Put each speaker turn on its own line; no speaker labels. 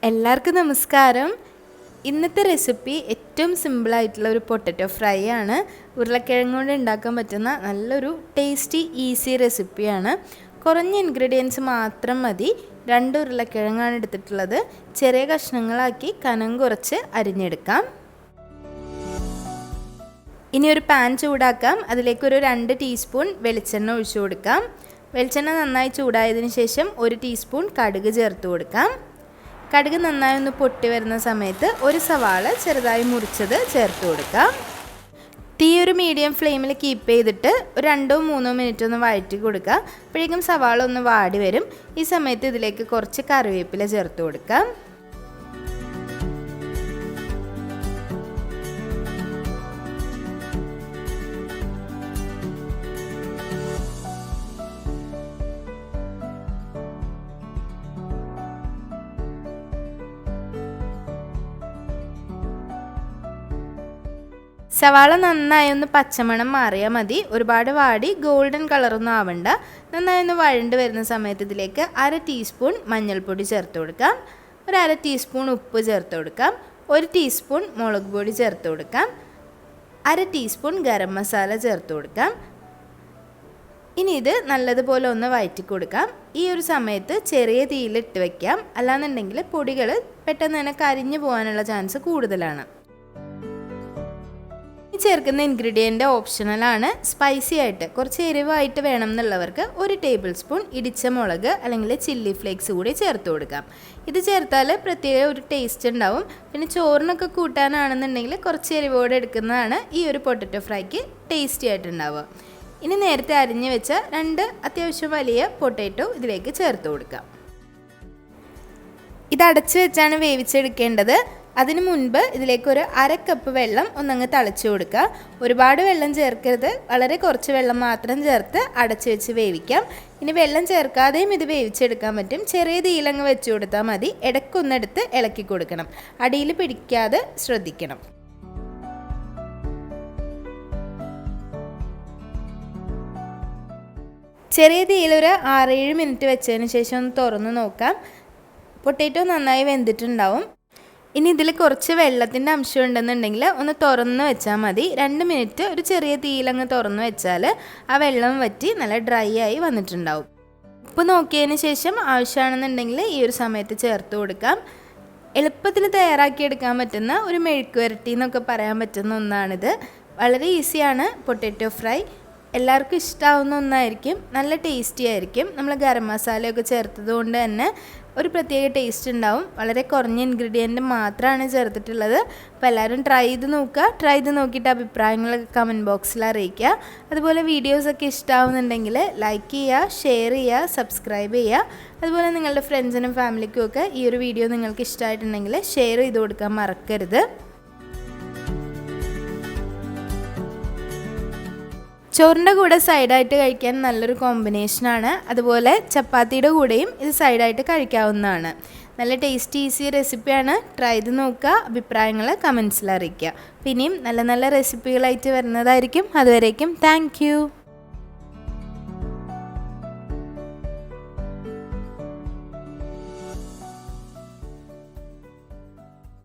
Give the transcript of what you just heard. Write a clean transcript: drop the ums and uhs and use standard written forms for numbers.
എല്ലാവർക്കും നമസ്കാരം. ഇന്നത്തെ റെസിപ്പി ഏറ്റവും സിമ്പിളായിട്ടുള്ള ഒരു പൊട്ടറ്റോ ഫ്രൈ ആണ്. ഉരുളക്കിഴങ്ങ് കൊണ്ട് ഉണ്ടാക്കാൻ പറ്റുന്ന നല്ലൊരു ടേസ്റ്റി ഈസി റെസിപ്പിയാണ്. കുറഞ്ഞ ഇൻഗ്രീഡിയൻസ് മാത്രം മതി. 2 ഉരുളക്കിഴങ്ങാണ് എടുത്തിട്ടുള്ളത്. ചെറിയ കഷ്ണങ്ങളാക്കി കനം കുറച്ച് അരിഞ്ഞെടുക്കാം. ഇനി ഒരു പാൻ ചൂടാക്കാം. അതിലേക്കൊരു 2 ടീസ്പൂൺ വെളിച്ചെണ്ണ ഒഴിച്ചു കൊടുക്കാം. വെളിച്ചെണ്ണ നന്നായി ചൂടായതിനു ശേഷം 1 ടീസ്പൂൺ കടുക് ചേർത്ത് കൊടുക്കാം. കടുക് നന്നായി ഒന്ന് പൊട്ടി വരുന്ന സമയത്ത് ഒരു സവാള ചെറുതായി മുറിച്ചത് ചേർത്ത് കൊടുക്കാം. തീ ഒരു മീഡിയം ഫ്ലെയിമിൽ കീപ്പ് ചെയ്തിട്ട് ഒരു 2-3 മിനിറ്റ് ഒന്ന് വഴറ്റി കൊടുക്കുക. അപ്പോഴേക്കും സവാള ഒന്ന് വാടി വരും. ഈ സമയത്ത് ഇതിലേക്ക് കുറച്ച് കറിവേപ്പില ചേർത്ത് കൊടുക്കാം. സവാള നന്നായി ഒന്ന് പച്ചമണം മാറിയാൽ മതി. ഒരുപാട് വാടി ഗോൾഡൻ കളറൊന്നും ആവണ്ട. നന്നായി ഒന്ന് വഴണ്ട് വരുന്ന സമയത്ത് ഇതിലേക്ക് 1/2 ടീസ്പൂൺ മഞ്ഞൾപ്പൊടി ചേർത്ത് കൊടുക്കാം. ഒരു 1/2 ടീസ്പൂൺ ഉപ്പ് ചേർത്ത് കൊടുക്കാം. 1 ടീസ്പൂൺ മുളക് പൊടി ചേർത്ത് കൊടുക്കാം. 1/2 ടീസ്പൂൺ ഗരം മസാല ചേർത്ത് കൊടുക്കാം. ഇനി ഇത് നല്ലതുപോലെ ഒന്ന് വഴറ്റി കൊടുക്കാം. ഈ ഒരു സമയത്ത് ചെറിയ തീയിലിട്ട് വയ്ക്കാം. അല്ലാന്നുണ്ടെങ്കിൽ പൊടികൾ പെട്ടെന്ന് തന്നെ കരിഞ്ഞു പോകാനുള്ള ചാൻസ് കൂടുതലാണ്. ചേർക്കുന്ന ഇൻഗ്രീഡിയൻ്റ് ഓപ്ഷണലാണ്. സ്പൈസി ആയിട്ട് കുറച്ച് എരിവായിട്ട് വേണം എന്നുള്ളവർക്ക് 1 ടേബിൾ സ്പൂൺ ഇടിച്ച മുളക് അല്ലെങ്കിൽ ചില്ലി ഫ്ലേക്സ് കൂടി ചേർത്ത് കൊടുക്കാം. ഇത് ചേർത്താൽ പ്രത്യേക ഒരു ടേസ്റ്റ് ഉണ്ടാവും. പിന്നെ ചോറിനൊക്കെ കൂട്ടാനാണെന്നുണ്ടെങ്കിൽ കുറച്ച് എരിവോടെ എടുക്കുന്നതാണ് ഈ ഒരു പൊട്ടറ്റോ ഫ്രൈക്ക് ടേസ്റ്റി ആയിട്ടുണ്ടാവുക. ഇനി നേരത്തെ അരിഞ്ഞു വെച്ച 2 അത്യാവശ്യം വലിയ പൊട്ടാറ്റോ ഇതിലേക്ക് ചേർത്ത് കൊടുക്കാം. ഇത് അടച്ചു വെച്ചാണ് വേവിച്ചെടുക്കേണ്ടത്. അതിനു മുൻപ് ഇതിലേക്ക് ഒരു 1/2 കപ്പ് വെള്ളം ഒന്നങ്ങ് തളിച്ചു കൊടുക്കുക. ഒരുപാട് വെള്ളം ചേർക്കരുത്. വളരെ കുറച്ച് വെള്ളം മാത്രം ചേർത്ത് അടച്ചു വെച്ച് വേവിക്കാം. ഇനി വെള്ളം ചേർക്കാതെയും ഇത് വേവിച്ചെടുക്കാൻ പറ്റും. ചെറിയ തീയിലങ്ങ് വെച്ച് കൊടുത്താൽ മതി. ഇടയ്ക്കൊന്നെടുത്ത് ഇളക്കി കൊടുക്കണം. അടിയിൽ പിടിക്കാതെ ശ്രദ്ധിക്കണം. ചെറിയ തീയിൽ ഒരു 6-7 മിനിറ്റ് വെച്ചതിന് ശേഷം ഒന്ന് തുറന്ന് നോക്കാം. പൊട്ടാറ്റോ നന്നായി വെന്തിട്ടുണ്ടാവും. ഇനി ഇതിൽ കുറച്ച് വെള്ളത്തിൻ്റെ അംശം ഉണ്ടെന്നുണ്ടെങ്കിൽ ഒന്ന് തുറന്ന് വെച്ചാൽ മതി. 2 മിനിറ്റ് ഒരു ചെറിയ തീയിലങ്ങ് തുറന്ന് വെച്ചാൽ ആ വെള്ളം വറ്റി നല്ല ഡ്രൈ ആയി വന്നിട്ടുണ്ടാവും. ഉപ്പ് നോക്കിയതിന് ശേഷം ആവശ്യമാണെന്നുണ്ടെങ്കിൽ ഈ ഒരു സമയത്ത് ചേർത്ത് കൊടുക്കാം. എളുപ്പത്തിൽ തയ്യാറാക്കിയെടുക്കാൻ പറ്റുന്ന ഒരു മെഴുക്ക് വരട്ടി എന്നൊക്കെ പറയാൻ പറ്റുന്ന ഒന്നാണിത്. വളരെ ഈസിയാണ് പൊട്ടാറ്റോ ഫ്രൈ. എല്ലാവർക്കും ഇഷ്ടമാവുന്ന ഒന്നായിരിക്കും. നല്ല ടേസ്റ്റി ആയിരിക്കും. നമ്മൾ ഗരം മസാലയൊക്കെ ചേർത്തത് കൊണ്ട് തന്നെ ഒരു പ്രത്യേക ടേസ്റ്റ് ഉണ്ടാവും. വളരെ കുറഞ്ഞ ഇൻഗ്രീഡിയൻറ്റ് മാത്രമാണ് ചേർത്തിട്ടുള്ളത്. അപ്പോൾ എല്ലാവരും ട്രൈ ചെയ്ത് നോക്കുക. ട്രൈ ചെയ്ത് നോക്കിയിട്ട് അഭിപ്രായങ്ങളൊക്കെ കമൻറ്റ് ബോക്സിൽ അറിയിക്കുക. അതുപോലെ വീഡിയോസൊക്കെ ഇഷ്ടമാവുന്നുണ്ടെങ്കിൽ ലൈക്ക് ചെയ്യുക, ഷെയർ ചെയ്യുക, സബ്സ്ക്രൈബ് ചെയ്യുക. അതുപോലെ നിങ്ങളുടെ ഫ്രണ്ട്സിനും ഫാമിലിക്കും ഒക്കെ ഈ ഒരു വീഡിയോ നിങ്ങൾക്ക് ഇഷ്ടമായിട്ടുണ്ടെങ്കിൽ ഷെയർ ചെയ്ത് കൊടുക്കാൻ മറക്കരുത്. ചോറിൻ്റെ കൂടെ സൈഡായിട്ട് കഴിക്കാൻ നല്ലൊരു കോമ്പിനേഷനാണ്. അതുപോലെ ചപ്പാത്തിയുടെ കൂടെയും ഇത് സൈഡായിട്ട് കഴിക്കാവുന്നതാണ്. നല്ല ടേസ്റ്റി ഈസി റെസിപ്പിയാണ്. ട്രൈ ചെയ്ത് നോക്കുക. അഭിപ്രായങ്ങൾ കമൻസിൽ അറിയിക്കുക. പിന്നെയും നല്ല നല്ല റെസിപ്പികളായിട്ട് വരുന്നതായിരിക്കും. അതുവരേക്കും താങ്ക് യു.